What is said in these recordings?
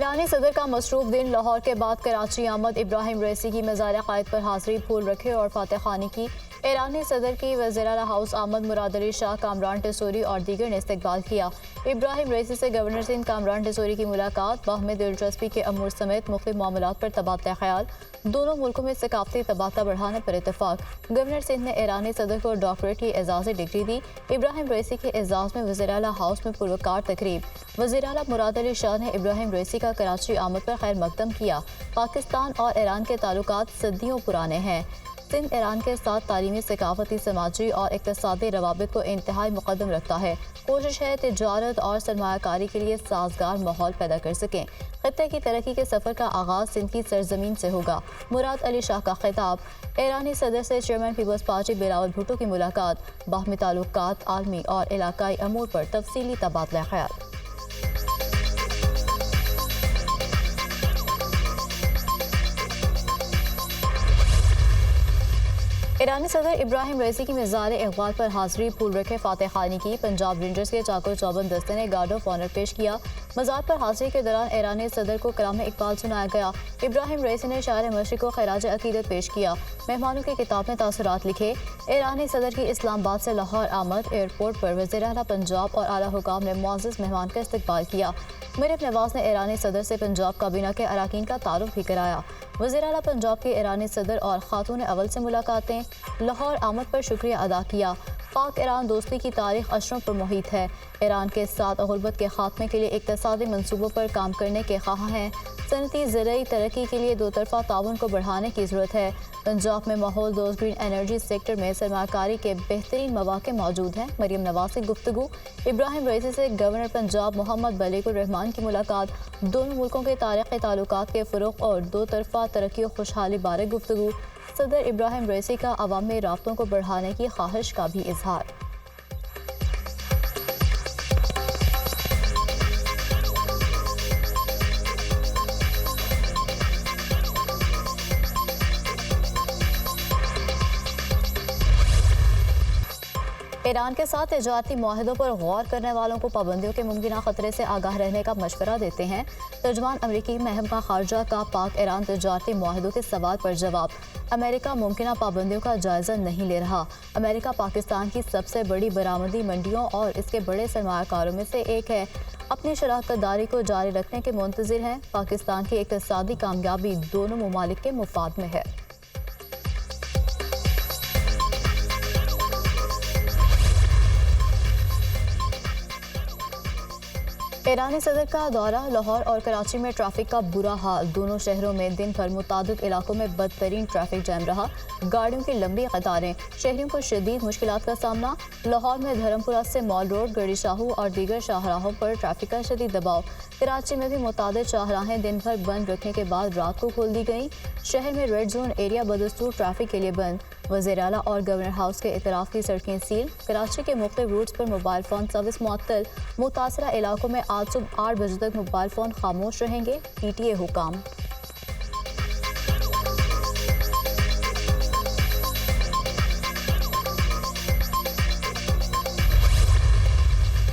ईरानी सदर का मसरूफ दिन लाहौर के बाद कराची आमद। इब्राहिम रईसी की मज़ार क़ायद पर हाज़री, फूल रखे और फातह खानी की। ईरानी सदर की वज़ीर आला हाउस आमद, मुराद अली शाह, कामरान टेसूरी और दीगर ने इस्तकबाल किया। इब्राहिम रईसी से गवर्नर सिंध कामरान टेसूरी की मुलाकात, बाहमी दिलचस्पी के अमूर समेत मुख्तलिफ मामलात पर तबादला ख्याल। दोनों मुल्कों में सकाफती तबादला बढ़ाने पर इतफाक। गवर्नर सिंध ने ईरानी सदर को डॉक्टरेट की एजाज़ी डिग्री दी। इब्राहिम रईसी के एजाज़ में वज़ीर आला हाउस में पुरवकार तकरीब। वज़ीर आला मुराद अली शाह ने इब्राहिम रईसी का कराची आमद पर खैर मकदम किया। पाकिस्तान और ईरान के ताल्लुकात सदियों पुराने हैं। सिंध ईरान के साथ तालीमी, सकाफती, समाजी और इक़्तिसादी रवाबित को इंतहाई मुक़द्दम रखता है। कोशिश है तिजारत और सरमायाकारी के लिए साजगार माहौल पैदा कर सकें। खत्ते की तरक्की के सफ़र का आगाज़ सिंध की सरजमीन से होगा। मुराद अली शाह का खिताब। ईरानी सदर से चेयरमैन पीपल्स पार्टी बिलावल भुट्टो की मुलाकात, बाहमी ताल्लुकात, आलमी और इलाकाई अमूर पर तफसीली तबादला ख्याल। ईरानी सदर इब्राहिम रईसी की मज़ार इक़बाल पर हाज़री, फूल रखे, फातह खानी की। पंजाब रेंजर्स के चाको चौबंद दस्ते ने गार्ड ऑफ ऑनर पेश किया। मज़ार पर हाज़री के दौरान ईरानी सदर को कलाम इकबाल सुनाया गया। इब्राहिम रईसी ने शायर मशरिक़ को खिराज अक़ीदत पेश किया। मेहमानों की किताब में तासुरात लिखे। ईरानी सदर की इस्लामाबाद से लाहौर आमद। एयरपोर्ट पर वज़ीर आला पंजाब और आला हुकाम ने मुअज़्ज़ज़ मेहमान का इस्तकबाल किया। मरीम नवाज ने ईरानी सदर से पंजाब काबीना के अराकीन का तारुफ भी कराया। वज़ीर आला पंजाब के ईरानी सदर और खातून अव्वल से मुलाकातें, लाहौर आमद पर शुक्रिया अदा किया। पाक ईरान दोस्ती की तारीख अशरों पर मुहित है। ईरान के साथ गुर्बत के खात्मे के लिए इक़्तिसादी मंसूबों पर काम करने के ख्वाह हैं। सनती ज़राई तरक्की के लिए दो तरफ़ा ताउन को बढ़ाने की ज़रूरत है। पंजाब में माहौल दोस्त ग्रीन एनर्जी सेक्टर में सरमाकारी के बेहतरीन मौक़े मौजूद हैं। मरीम नवाज से गुफ्तगू। इब्राहिम रईसी से गवर्नर पंजाब मोहम्मद बलीगुर रहमान की मुलाकात। दोनों मुल्कों के तारीख़ी ताल्लुकात के फ़रोग़ और दो तरफ़ा तरक्की और खुशहाली बारे गुफ्तगू। सदर इब्राहिम रईसी का अवामी राब्तों को बढ़ाने की ख्वाहिश का भी इजहार। ईरान के साथ तिजारती मुआहदों पर गौर करने वालों को पाबंदियों के मुमकिन खतरे से आगाह रहने का मशवरा देते हैं। तर्जमान अमरीकी महकमा खारजा का पाक ईरान तिजारती मुआहदों के सवाल पर जवाब। अमेरिका मुमकिन पाबंदियों का जायजा नहीं ले रहा। अमेरिका पाकिस्तान की सबसे बड़ी बरामदी मंडियों और इसके बड़े सरमायाकारों में से एक है। अपनी शराकतदारी को जारी रखने के मुंतज़िर हैं। पाकिस्तान की इक़्तिसादी कामयाबी दोनों ममालिक के मुफाद में है। ईरानी सदर का दौरा। लाहौर और कराची में ट्रैफिक का बुरा हाल। दोनों शहरों में दिन भर मुतादिद इलाकों में बदतरीन ट्रैफिक जैम रहा। गाड़ियों की लंबी कतारें, शहरियों को शदीद मुश्किलात का सामना। लाहौर में धर्मपुरा से मॉल रोड, गड़ी शाहू और दीगर शाहराहों पर ट्रैफिक का शदीद दबाव। कराची में भी मुतादिद शाहराहें दिन भर बंद रखने के बाद रात को खोल दी गई। शहर में रेड जोन एरिया बदस्तूर ट्रैफिक के लिए बंद। वज़ीर आला और गवर्नर हाउस के इतराफ़ की सड़कें सील। कराची के मुख्तलिफ रूट्स पर मोबाइल फ़ोन सर्विस मुअत्तल। मुतासरा इलाकों में आज सुबह 8 बजे तक मोबाइल फ़ोन खामोश रहेंगे। PTA हुकाम।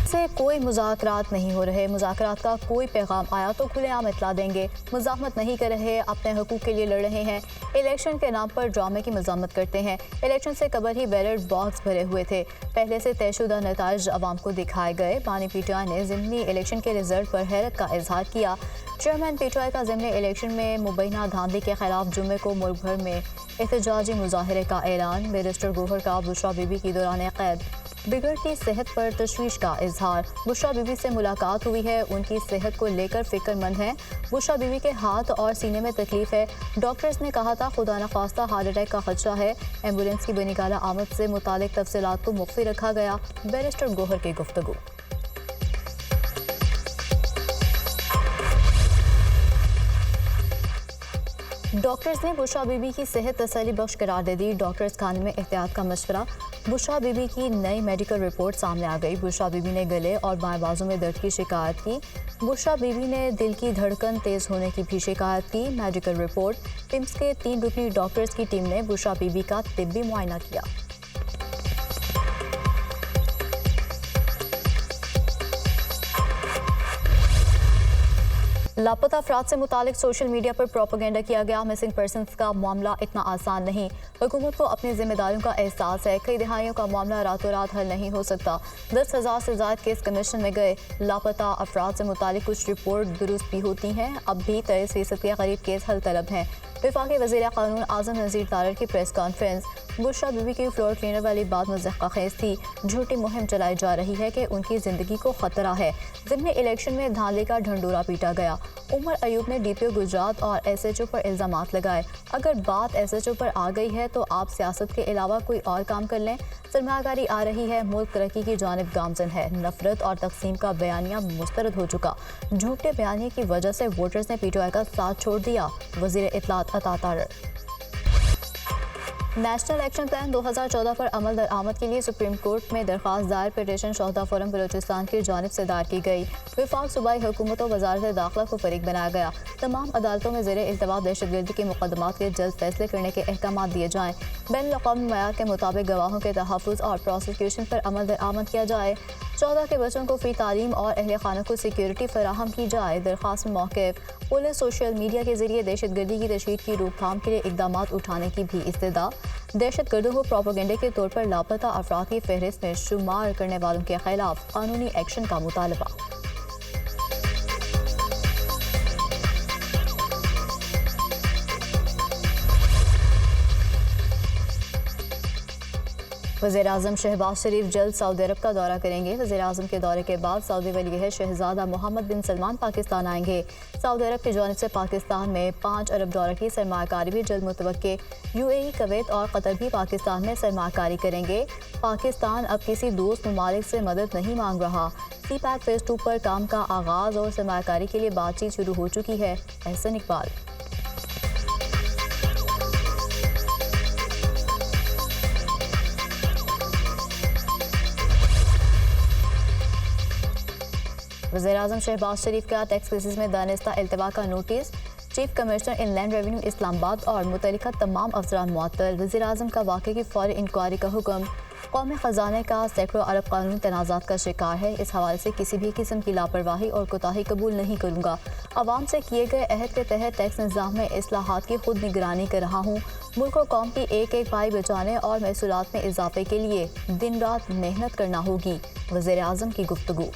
से कोई मुज़ाकरात नहीं हो रहे। मुज़ाकरात का कोई पैगाम आया तो खुलेआम इतला देंगे। मज़ाहमत नहीं कर रहे, अपने हकूक़ के लिए लड़ रहे हैं। इलेक्शन के नाम पर ड्रामे की मज़ाहमत करते हैं। इलेक्शन से कबल ही बैलेट बॉक्स भरे हुए थे। पहले से तयशुदा नताइज अवाम को दिखाए गए। बानी PTI ने ज़िमनी इलेक्शन के रिजल्ट पर हैरत का इजहार किया। चेयरमैन PTI का ज़िमनी इलेक्शन में मुबैना धांधली के खिलाफ जुम्मे को मुल्क भर में एहतजाजी मुजाहरे का ऐलान। बैरिस्टर गौहर का बुशरा बीबी की दौरान कैद। बिगड़ती सेहत पर तशवीश का इजहार। बुशरा बीबी से मुलाकात हुई है, उनकी सेहत को लेकर फिक्रमंद हैं। बुशरा बीबी के हाथ और सीने में तकलीफ है। डॉक्टर्स ने कहा था खुदा न खास्ता हार्ट अटैक का खदशा है। एम्बुलेंस की बेनिकाला आमद से मुतालिक तफसीलात को मुख्फी रखा गया। बैरिस्टर गौहर की गुफ्तगू। डॉक्टर्स ने बुशरा बीबी की सेहत तसल्ली बख्श करार दे दी। डॉक्टर्स खाने में एहतियात का मशवरा। बुशरा बीबी की नई मेडिकल रिपोर्ट सामने आ गई। बुशरा बीबी ने गले और बाएं बाजू में दर्द की शिकायत की। बुशरा बीबी ने दिल की धड़कन तेज़ होने की भी शिकायत की। Medical report. टिम्स के 3 रुकनी डॉक्टर्स की टीम ने बुशरा बीबी का तिब्बी मुआयना किया। लापता अफराद से मुतालिक सोशल मीडिया पर प्रोपेगेंडा किया गया। मिसिंग पर्सनस का मामला इतना आसान नहीं। हुकूमत को अपनी जिम्मेदारियों का एहसास है। कई दिहाइयों का मामला रातों रात हल नहीं हो सकता। 10,000 से ज़्यादा केस कमीशन में गए। लापता अफराद से मुतालिक कुछ रिपोर्ट दुरुस्त भी होती हैं। अब भी 23% के करीब केस हल तलब हैं। वफाकी वज़ीर क़ानून आज़म नज़ीर तारर की प्रेस कॉन्फ्रेंस। बुशरा बीबी की फ्लोर क्लीनर वाली बात मुज़क्का खेज थी। झूठी मुहिम चलाई जा रही है कि उनकी ज़िंदगी को ख़तरा है। ज़िमनी इलेक्शन में धांधली का ढंडोरा पीटा गया। उमर अयूब ने DPO गुजरात और SHO पर इल्ज़ामात लगाए। अगर बात SHO पर आ गई है तो आप सियासत के अलावा कोई और काम कर लें। सरमायाकारी आ रही है, मुल्क तरक्की की जानिब गामजन है। नफरत और तकसीम का बयानिया मुस्तरद हो चुका। झूठे बयानिए की वजह से वोटर्स ने PTI का साथ छोड़ दिया। वज़ीर इत्तलात अता तारर। नेशनल एक्शन प्लान 2014 पर अमल दरामद के लिए सुप्रीम कोर्ट में दरख्वास्त दायर पिटीशन शोहदा फोरम बलूचिस्तान की जानिब से दायर की गई। वफाक सूबाई हुकूमत और वजारत दाखिला को फरीक बनाया गया। तमाम अदालतों में ज़ेरे इल्तवा दहशतगर्दी के मुकदमात के जल्द फैसले करने के अहकाम दिए जाएँ। बैनुल-अक़वामी मयार के मुताबिक गवाहों के तहफ़्फ़ुज़ और प्रोसिक्यूशन पर अमल दरामद किया जाए। 14 के बच्चों को फ्री तालीम और अहले खानों को सिक्योरिटी फराहम की जाए। दरख्वास्त में मौक़िफ़ पुलिस सोशल मीडिया के जरिए दहशतगर्दी की तशहीर की रोकथाम के लिए इक़दाम उठाने की भी इस्तदा। दहशतगर्दों को प्रोपेगेंडे के तौर पर लापता अफराद की फहरिस्त में शुमार करने वालों के खिलाफ कानूनी एक्शन का मुतालबा। वज़ीर-ए-आज़म शहबाज शरीफ जल्द सऊदी अरब का दौरा करेंगे। वज़ीर-ए-आज़म के दौरे के बाद सऊदी वली शहज़ादा मोहम्मद बिन सलमान पाकिस्तान आएंगे। सऊदी अरब की जानिब से पाकिस्तान में $5 अरब की सरमायाकारी भी जल्द मुतवक्के। UAE, कुवैत और कतर भी पाकिस्तान में सरमायाकारी करेंगे। पाकिस्तान अब किसी दोस्त ममालिक से मदद नहीं मांग रहा। CPAC फ़ेज़ 2 पर काम का आगाज़ और सरमायाकारी के लिए बातचीत शुरू हो चुकी है। एहसन इकबाल। वज़ीर-ए-आज़म शहबाज शरीफ का टैक्स केसेस में दानिस्ता इल्तवा का notice. Chief commissioner inland revenue Islamabad और मुतल्लिका तमाम अफसरान मुअत्तल। वज़ीर-ए-आज़म का वाक़े की फ़ौरी इंक्वायरी का हुक्म। कौमी ख़जाने का सैकड़ों अरब कानूनी तनाज़ात का शिकार है। इस हवाले से किसी भी किस्म की लापरवाही और कोताही कबूल नहीं करूँगा। आवाम से किए गए अहद के तहत टैक्स निज़ाम में इस्लाहात की खुद निगरानी कर रहा हूँ। मुल्क और कौम की एक एक पाई बचाने और महसूलात में इजाफे के लिए दिन रात मेहनत करना होगी। वज़ीर-ए-आज़म की गुफ्तगू।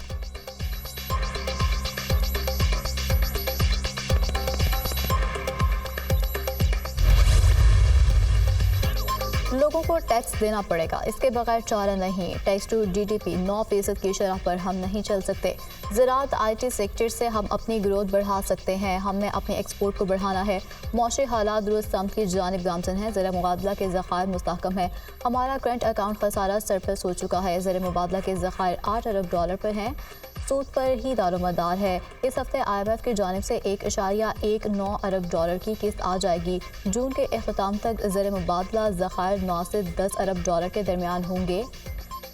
लोगों को टैक्स देना पड़ेगा, इसके बगैर चारा नहीं। टैक्स टू GDP 9% की शरह पर हम नहीं चल सकते। ज़राअत IT सेक्टर से हम अपनी ग्रोथ बढ़ा सकते हैं। हमने अपने एक्सपोर्ट को बढ़ाना है। मौशी हालात दुरुस्त सम की जानिब गामजन है। ज़र मुबादला के ज़खायर मुस्तहकम है। हमारा करंट अकाउंट खसारा सरप्लस हो चुका है। ज़र मुबादला के ज़खायर $8 अरब पर हैं। सूद पर ही दारोमदार है। इस हफ्ते IMF की जानिब से $1.19 अरब की किस्त आ जाएगी। जून के इख्तिताम तक ज़र मुबादला ज़खायर 9 से $10 अरब के दरमियान होंगे।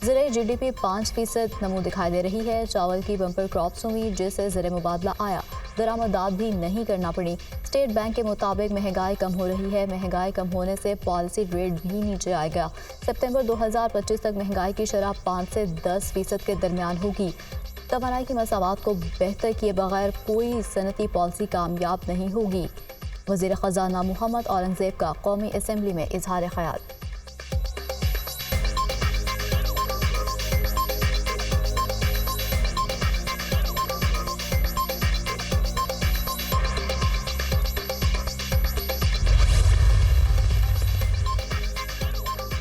ज़राई GDP 5% नमू दिखाई दे रही है। चावल की बम्पर क्रॉप्स हुई जिससे ज़र मुबादला आया। दरामदात भी नहीं करना पड़ी। स्टेट बैंक के मुताबिक महंगाई कम हो रही है। महंगाई कम होने से पॉलिसी रेट भी नीचे आएगा। सितंबर 2025 तक महंगाई की शरह 5 से 10% के दरमियान होगी। तवानाई की मसावात को बेहतर किए बगैर कोई सनती पॉलिसी कामयाब नहीं होगी। वज़ीर ख़ज़ाना मोहम्मद औरंगज़ेब का कौमी असम्बली में इजहार ख्याल।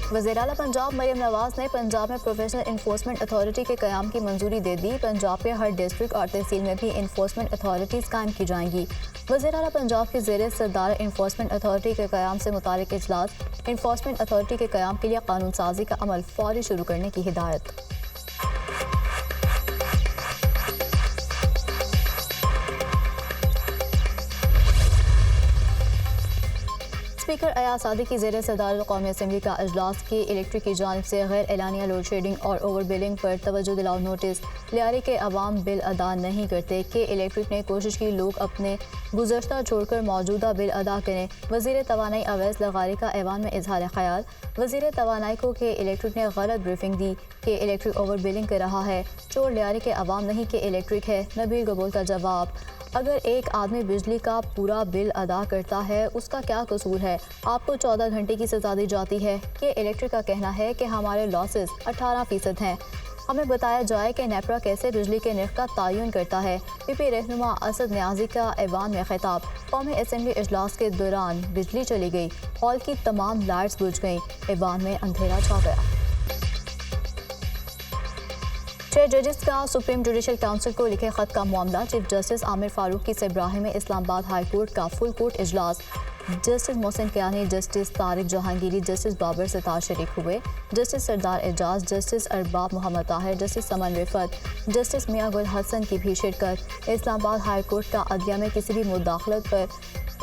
वज़ीर आला पंजाब मरियम नवाज ने पंजाब में प्रोफेशनल इन्फोर्समेंट अथॉरिटी के क़याम की मंजूरी दे दी। पंजाब के हर डिस्ट्रिक्ट और तहसील में भी इन्फोर्समेंट अथॉरिटीज़ कायम की जाएंगी। वज़ीर आला पंजाब के ज़ेरे सदारत इन्फोर्समेंट अथॉरिटी के क़याम से मुतालिक इजलास। इन्फोर्समेंट अथॉरिटी के क़याम के लिए कानून साजी का अमल फौरी शुरू करने की हिदायत। स्पीकर अयाज सादी की ज़ेरे सदारत कौमी असम्बली का अजलास की इलेक्ट्रिक की जानिब से गैर एलानिया लोड शेडिंग और ओवर बिलिंग पर तवज्जो दिलाओ नोटिस। लियारी के अवाम बिल अदा नहीं करते कि इलेक्ट्रिक ने कोशिश की लोग अपने गुज़श्ता छोड़कर मौजूदा बिल अदा करें। वज़ीर तवानाई अवैस लगारी का ऐवान में इजहार ख्याल। वज़ीर तवानाई को कि इलेक्ट्रिक ने गलत ब्रीफिंग दी कि इलेक्ट्रिक ओवर बिलिंग कर रहा है। चोर लियारी के अवाम नहीं कि इलेक्ट्रिक है। नबील गबोल का जवाब। अगर एक आदमी बिजली का पूरा बिल अदा करता है, उसका क्या कसूर है? आपको 14 घंटे की सजा दी जाती है। ये इलेक्ट्रिक का कहना है कि हमारे लॉसेस 18% हैं। हमें बताया जाए कि नेपरा कैसे बिजली के नर्ख का तयन करता है। पीपी रहनुमा असद न्याजी का ऐवान में खिताब। कौमी असम्बली इजलास के दौरान बिजली चली गई, हॉल की तमाम लाइट्स बुझ गईं, ऐवान में अंधेरा छा गया। 6 जजेस का सुप्रीम जुडिशल काउंसिल को लिखे खत का मामला। चीफ जस्टिस आमिर फारूक की सरबराही में इस्लामाबाद हाई कोर्ट का फुल कोर्ट इजलास। Justice Mohsin Kiani, justice Tariq Jahangiri, justice Babar Sattar शरीक हुए। Justice Sardar Ejaz, justice Arbab Muhammad Tahir, justice Saman Rifat, justice Mian Gul Hassan की भी शिरकत। इस्लामाबाद हाई कोर्ट का अदलिया में किसी भी मुदाखलत पर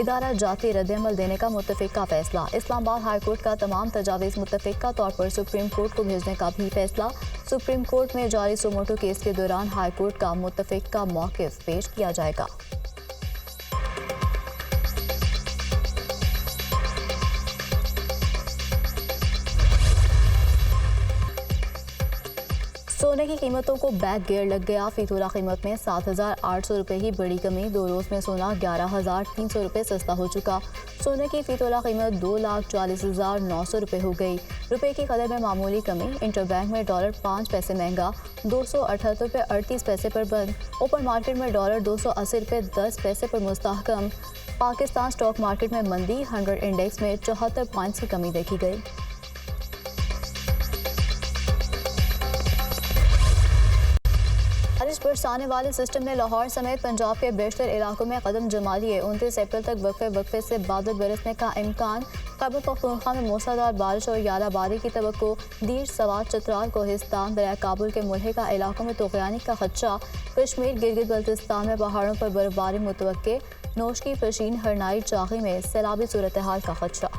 इदारा जाती रद्दअमल देने का मुत्तफ़िका फैसला। इस्लामाबाद हाई कोर्ट का तमाम तजावीज़ मुत्तफ़िका तौर पर सुप्रीम कोर्ट को भेजने का भी फैसला। सुप्रीम कोर्ट में जारी सुमोटो केस के दौरान हाई कोर्ट का मुत्तफ़िका मौक़िफ़ पेश किया जाएगा। सोने की कीमतों को बैक गियर लग गया। फीतोला कीमत में 7,800 रुपये की बड़ी कमी। 2 रोज़ में सोना 11,300 रुपये सस्ता हो चुका। सोने की फीतोला कीमत 2,40,900 रुपये हो गई। रुपये की कदर में मामूली कमी। इंटरबैंक में डॉलर 5 पैसे महंगा, 278 रुपये 38 पैसे पर बंद। ओपन मार्केट में डॉलर 280 रुपये 10 पैसे पर मुस्तहकम। पाकिस्तान स्टॉक मार्केट में मंदी। 100 इंडेक्स में 74 पॉइंट्स की कमी देखी गई। बारिश बरसाने वाले सिस्टम ने लाहौर समेत पंजाब के बेशतर इलाकों में कदम जमा लिए। 29 अप्रैल तक वक्फे से बादल बरसने का इम्कान। खैबर पख्तूनख्वा में मूसलाधार बारिश और यालाबारी की तवक्को। दीर, सवात, चतराल, कोहिस्तान, दरिया काबुल के मुल्हिका इलाकों में तूफ़ानी का खदशा। कश्मीर, गिलगित बल्तिस्तान में पहाड़ों पर बर्फबारी मुतवक्के। नोश की फशीन, हरनाई, चागी में सैलाबी सूरत हाल का खदशा।